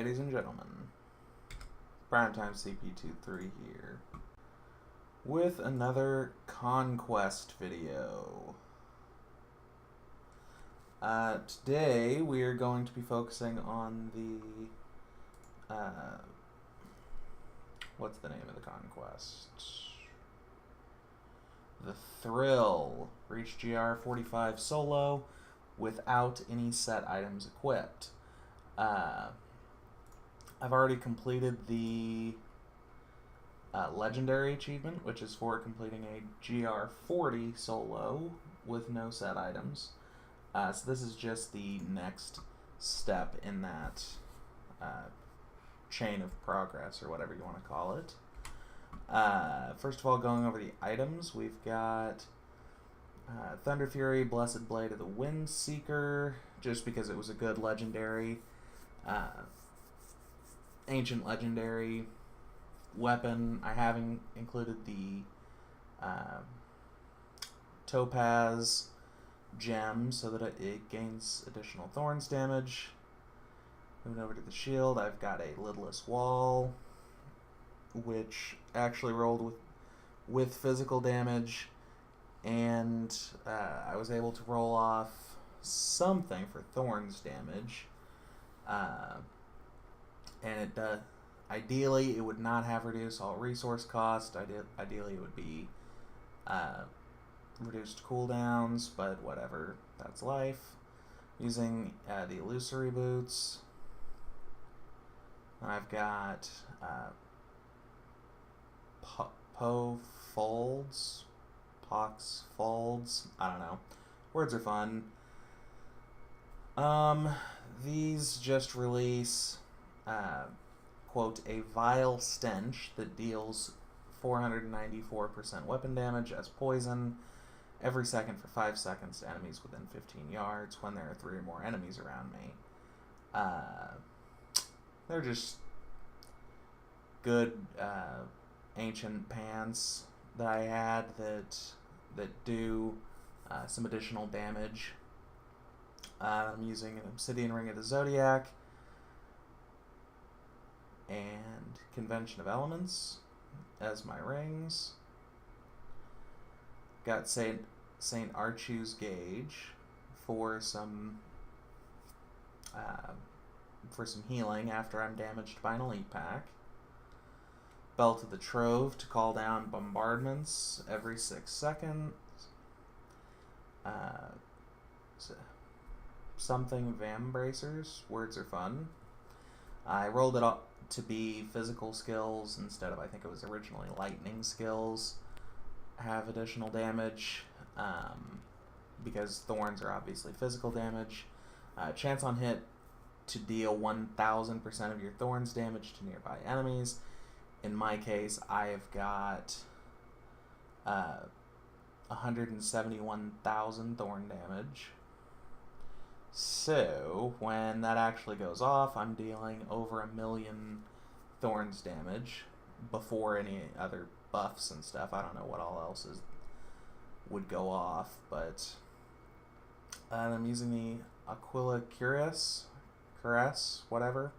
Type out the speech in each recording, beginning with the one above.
ladies and gentlemen. Primetime CP23 here with another Conquest video. Today we are going to be focusing on the what's the name of the Conquest? The Thrill. Reach GR 45 solo without any set items equipped. I've already completed the legendary achievement, which is for completing a GR 40 solo with no set items. So this is just the next step in that chain of progress, or whatever you want to call it. First of all, going over the items, we've got Thunder Fury, Blessed Blade of the Wind Seeker, just because it was a good legendary, ancient legendary weapon. I haven't included the Topaz gem so that it gains additional Thorns damage. Moving over to the shield, I've got a Lidless Wall, which actually rolled with physical damage, and I was able to roll off something for Thorns damage, and it ideally it would not have reduced all resource cost. Ideally it would be reduced cooldowns, but whatever, that's life. Using the Illusory Boots, I've got Folds, I don't know. Words are fun. These just release, quote, a vile stench that deals 494% weapon damage as poison every second for 5 seconds to enemies within 15 yards when there are 3 or more enemies around me. They're just good ancient pants that I had that do some additional damage. I'm using an Obsidian Ring of the Zodiac and Convention of Elements as my rings. Got Saint Archu's Gauge for some healing after I'm damaged by an elite pack. Belt of the Trove to call down bombardments every 6 seconds. Something Vam Bracers. Words are fun. I rolled it up to be physical skills instead of, I think it was originally lightning skills. Have additional damage because thorns are obviously physical damage. Chance on hit to deal 1000% of your thorns damage to nearby enemies. In my case, I have got 171,000 thorn damage. So when that actually goes off, I'm dealing over 1 million thorns damage before any other buffs and stuff. I don't know what all else would go off, but I'm using the Aquila Caress, whatever.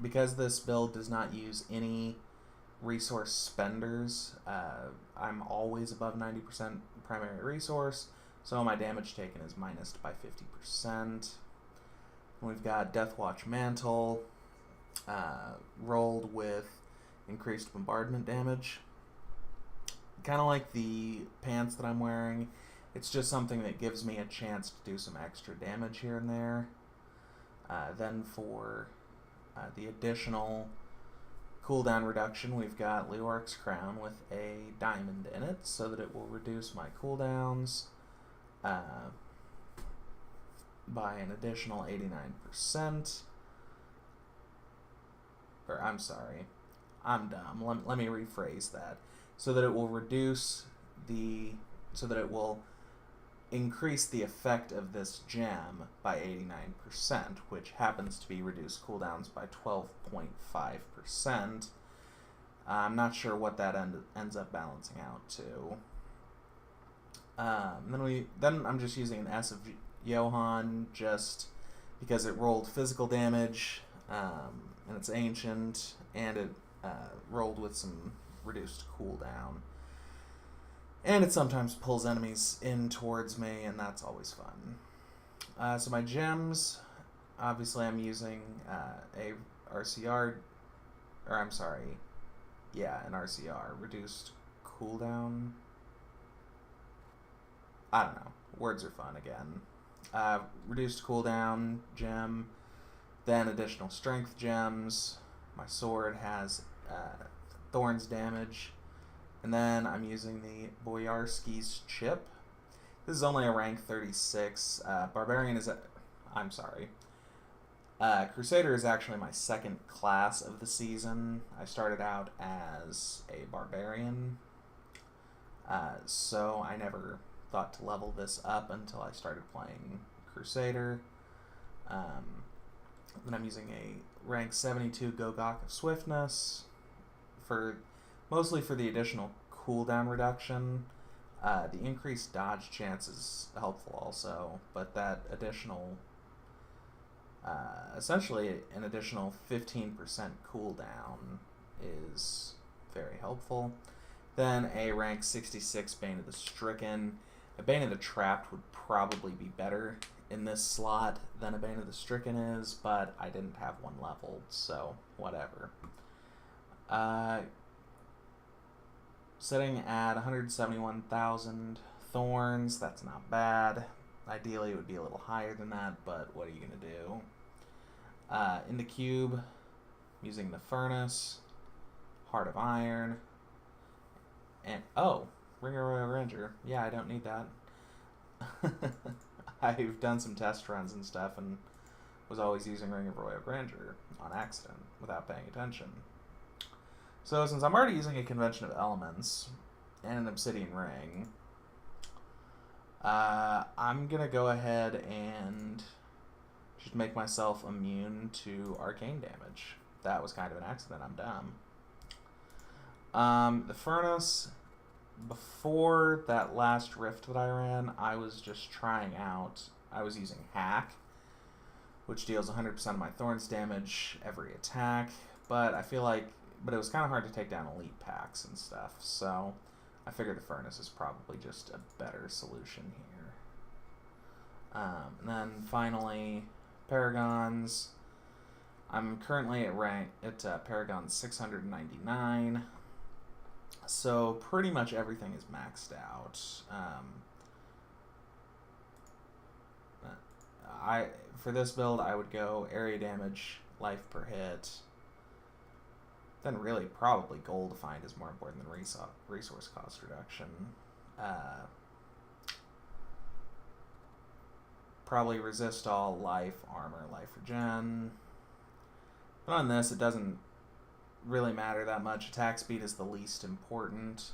Because this build does not use any resource spenders, I'm always above 90% primary resource, so my damage taken is minused by 50%. We've got Deathwatch Mantle, rolled with increased bombardment damage. Kind of like the pants that I'm wearing, it's just something that gives me a chance to do some extra damage here and there. Then for the additional cooldown reduction, we've got Leoric's Crown with a diamond in it, so that it will reduce my cooldowns by an additional 89%. Or, I'm sorry, I'm dumb. Let me rephrase that. So that it will increase the effect of this gem by 89%, which happens to be reduced cooldowns by 12.5%. I'm not sure what that ends up balancing out to. Then I'm just using an S of Johann just because it rolled physical damage, and it's ancient, and it rolled with some reduced cooldown. And it sometimes pulls enemies in towards me, and that's always fun. So my gems, obviously I'm using a RCR, or I'm sorry, yeah, an RCR, reduced cooldown. I don't know, words are fun again. Reduced cooldown gem, then additional strength gems. My sword has thorns damage. And then I'm using the Boyarski's Chip. This is only a rank 36. Barbarian is I'm sorry. Crusader is actually my second class of the season. I started out as a Barbarian. So I never thought to level this up until I started playing Crusader. Then I'm using a rank 72 Gogok of Swiftness mostly for the additional cooldown reduction. The increased dodge chance is helpful also, but that additional, essentially an additional 15% cooldown is very helpful. Then a rank 66 Bane of the Stricken. A Bane of the Trapped would probably be better in this slot than a Bane of the Stricken is, but I didn't have one leveled, so whatever. Sitting at 171,000 thorns, that's not bad. Ideally it would be a little higher than that, but what are you going to do? In the cube, using the furnace, Heart of Iron, and Ring of Royal Ranger. Yeah, I don't need that. I've done some test runs and stuff and was always using Ring of Royal Ranger on accident without paying attention. So since I'm already using a Convention of Elements and an Obsidian Ring, I'm going to go ahead and just make myself immune to arcane damage. That was kind of an accident. I'm dumb. The Furnace, before that last rift that I ran, I was just trying out. I was using Hack, which deals 100% of my Thorns damage every attack, but it was kind of hard to take down elite packs and stuff, so I figured the Furnace is probably just a better solution here. And then finally, Paragons. I'm currently at Paragon 699, so pretty much everything is maxed out. For this build, I would go area damage, life per hit. Then really probably goal to find is more important than resource cost reduction. Probably resist all, life, armor, life regen. But on this, it doesn't really matter that much. Attack speed is the least important.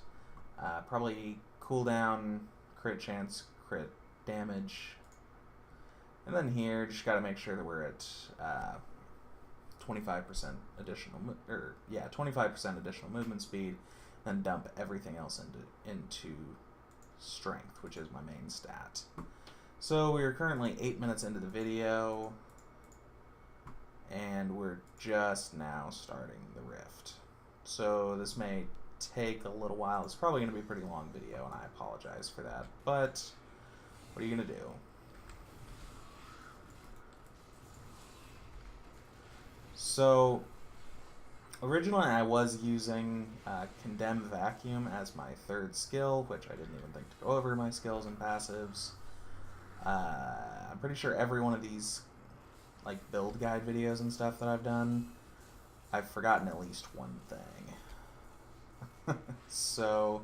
Probably cooldown, crit chance, crit damage. And then here, just got to make sure that we're at 25% additional, 25% additional movement speed, then dump everything else into strength, which is my main stat. So we are currently 8 minutes into the video, and we're just now starting the rift. So this may take a little while. It's probably going to be a pretty long video, and I apologize for that. But what are you going to do? So originally I was using Condemn Vacuum as my third skill, which I didn't even think to go over my skills and passives. I'm pretty sure every one of these build guide videos and stuff that I've done, I've forgotten at least one thing. So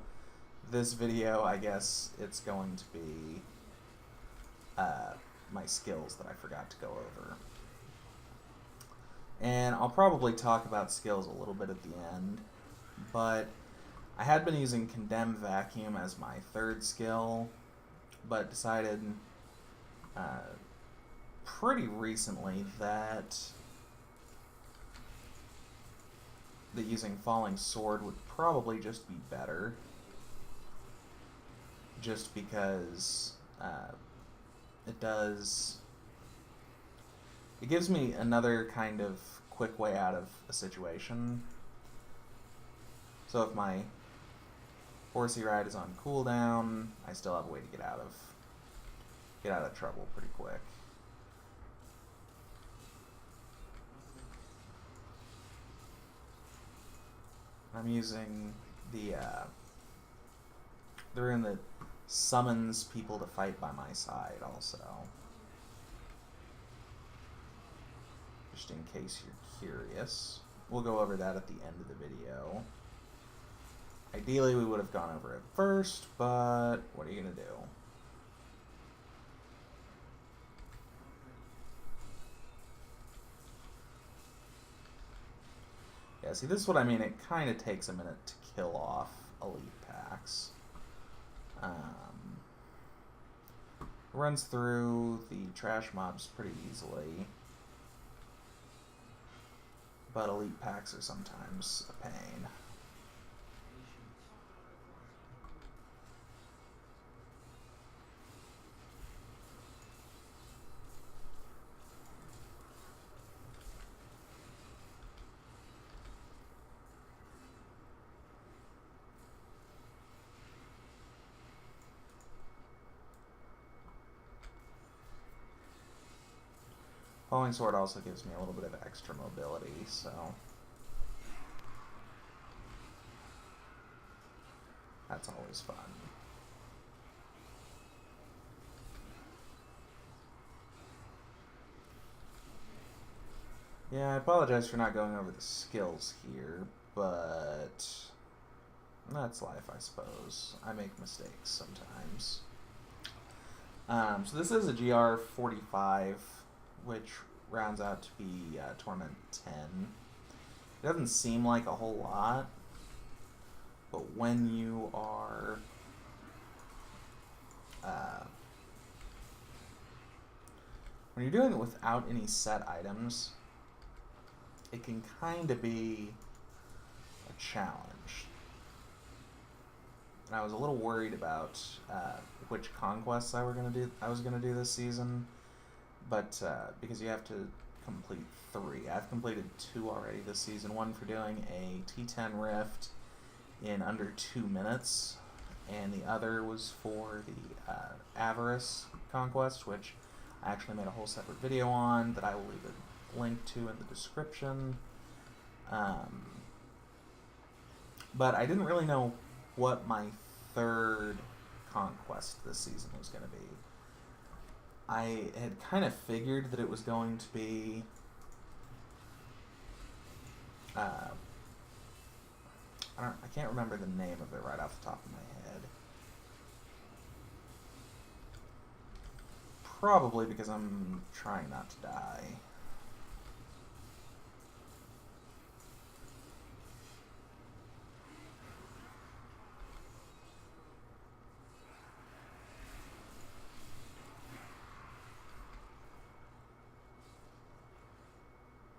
this video, I guess it's going to be my skills that I forgot to go over. And I'll probably talk about skills a little bit at the end, but I had been using Condemn Vacuum as my third skill, but decided pretty recently that using Falling Sword would probably just be better, just because it does it gives me another kind of quick way out of a situation. So if my horsey ride is on cooldown, I still have a way to get out of trouble pretty quick. I'm using the rune that summons people to fight by my side also. Just in case you're curious. We'll go over that at the end of the video. Ideally, we would have gone over it first, but what are you going to do? Yeah, see, this is what I mean. It kind of takes a minute to kill off elite packs. Runs through the trash mobs pretty easily, but elite packs are sometimes a pain. Falling Sword also gives me a little bit of extra mobility, so that's always fun. Yeah, I apologize for not going over the skills here, but that's life, I suppose. I make mistakes sometimes. So this is a GR 45, which rounds out to be Torment 10. It doesn't seem like a whole lot, but when you are when you're doing it without any set items, it can kind of be a challenge. And I was a little worried about which conquests I was gonna do this season. But because you have to complete 3. I've completed 2 already this season. One for doing a T10 Rift in under 2 minutes, and the other was for the Avarice Conquest, which I actually made a whole separate video on that I will leave a link to in the description. But I didn't really know what my 3rd conquest this season was going to be. I had kind of figured that it was going to be I can't remember the name of it right off the top of my head. Probably because I'm trying not to die.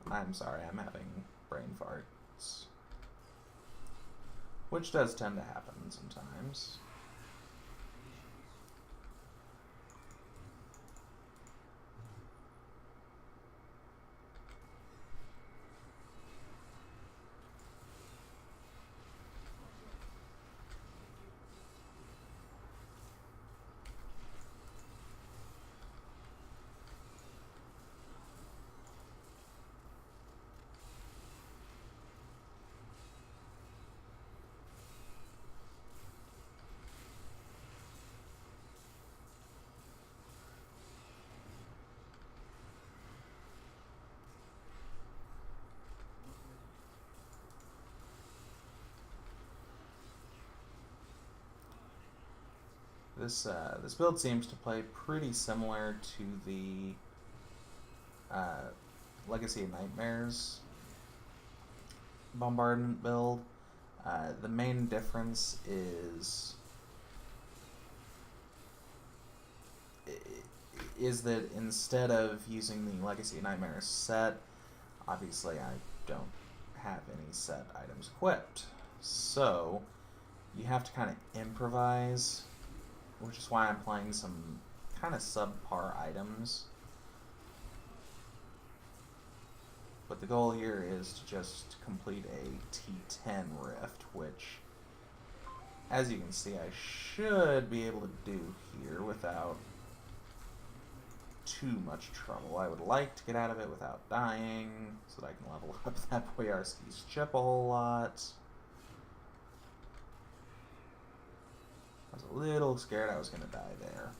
I'm sorry, I'm having brain farts. Which does tend to happen sometimes. This build seems to play pretty similar to the Legacy of Nightmares bombardment build. The main difference is that instead of using the Legacy of Nightmares set, obviously I don't have any set items equipped, so you have to kind of improvise, which is why I'm playing some kind of subpar items. But the goal here is to just complete a T10 rift, which, as you can see, I should be able to do here without too much trouble. I would like to get out of it without dying, so that I can level up that Boyarski's chip a whole lot. I was a little scared I was going to die there.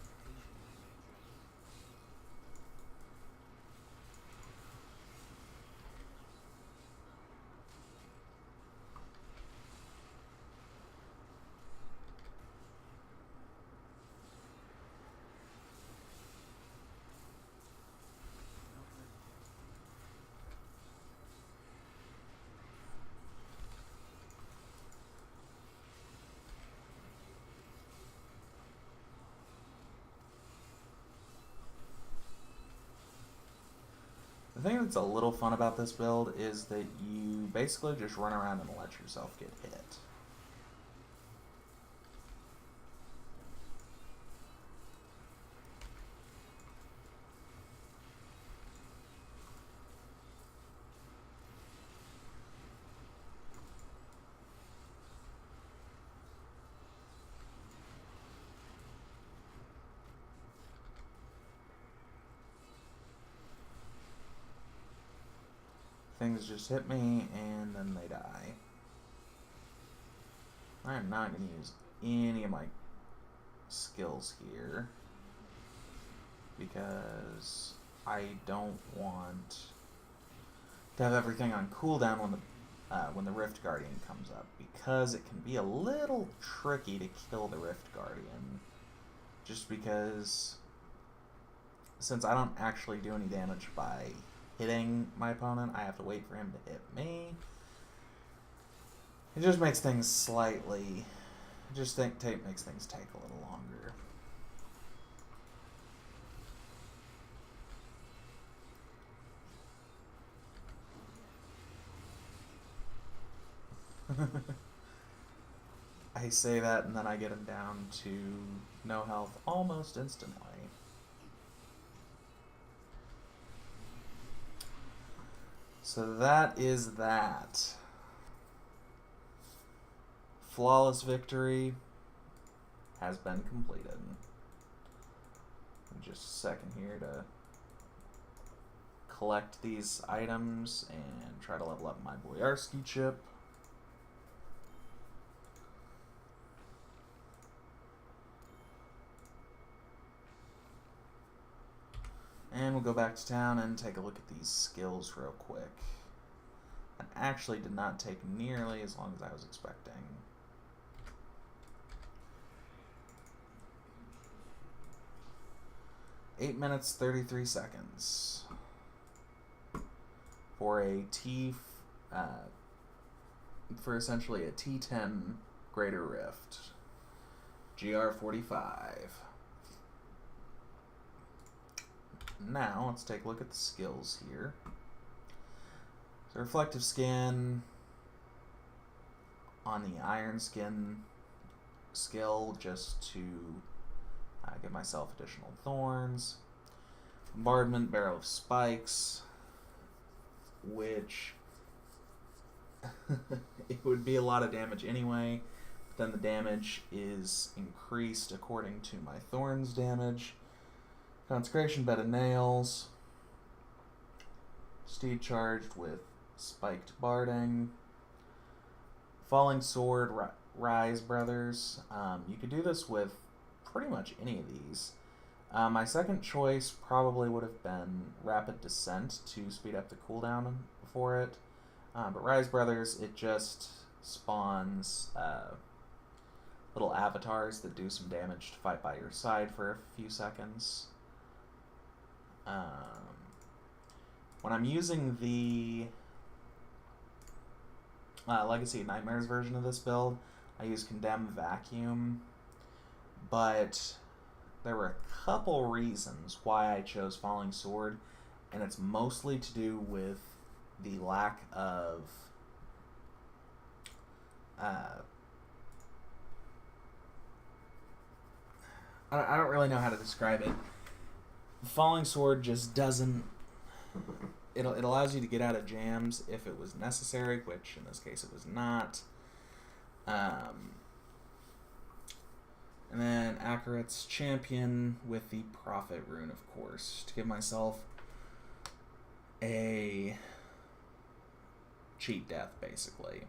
The thing that's a little fun about this build is that you basically just run around and let yourself get hit. Things just hit me, and then they die. I am not going to use any of my skills here, because I don't want to have everything on cooldown when the Rift Guardian comes up, because it can be a little tricky to kill the Rift Guardian, just because since I don't actually do any damage by hitting my opponent, I have to wait for him to hit me. It just makes things slightly, makes things take a little longer. I say that and then I get him down to no health almost instantly. So that is that. Flawless victory has been completed. Just a second here to collect these items and try to level up my Boyarski chip. And we'll go back to town and take a look at these skills real quick. That actually did not take nearly as long as I was expecting. Eight minutes, 33 seconds. For a for essentially a T10 Greater Rift. GR45. Now, let's take a look at the skills here. So, Reflective Skin on the Iron Skin skill, just to give myself additional thorns. Bombardment, Barrel of Spikes, which it would be a lot of damage anyway, but then the damage is increased according to my Thorns damage. Consecration, Bed of Nails, Steed charged with Spiked Barding, Falling Sword, Rise Brothers. You could do this with pretty much any of these. My second choice probably would have been Rapid Descent to speed up the cooldown for it, but Rise Brothers, it just spawns little avatars that do some damage to fight by your side for a few seconds. When I'm using the Legacy of Nightmares version of this build, I use Condemn Vacuum, but there were a couple reasons why I chose Falling Sword, and it's mostly to do with the lack of I don't really know how to describe it. Falling Sword just doesn't... it allows you to get out of jams if it was necessary, which in this case it was not. And then Akarat's Champion with the Prophet rune, of course, to give myself a cheat death, basically.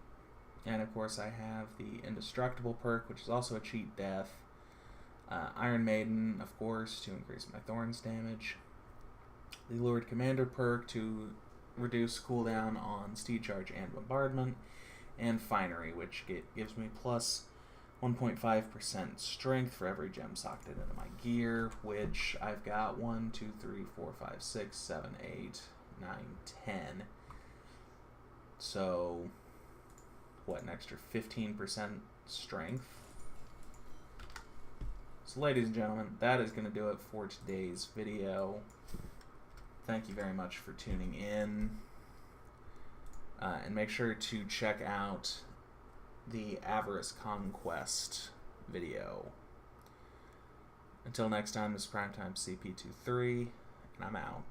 And of course I have the Indestructible perk, which is also a cheat death. Iron Maiden, of course, to increase my Thorns damage. The Lured Commander perk to reduce cooldown on Steed Charge and Bombardment. And Finery, which gives me plus 1.5% strength for every gem socketed into my gear, which I've got 1, 2, 3, 4, 5, 6, 7, 8, 9, 10. So, what, an extra 15% strength? So, ladies and gentlemen, that is going to do it for today's video. Thank you very much for tuning in. And make sure to check out the Avarice Conquest video. Until next time, this is Primetime CP23, and I'm out.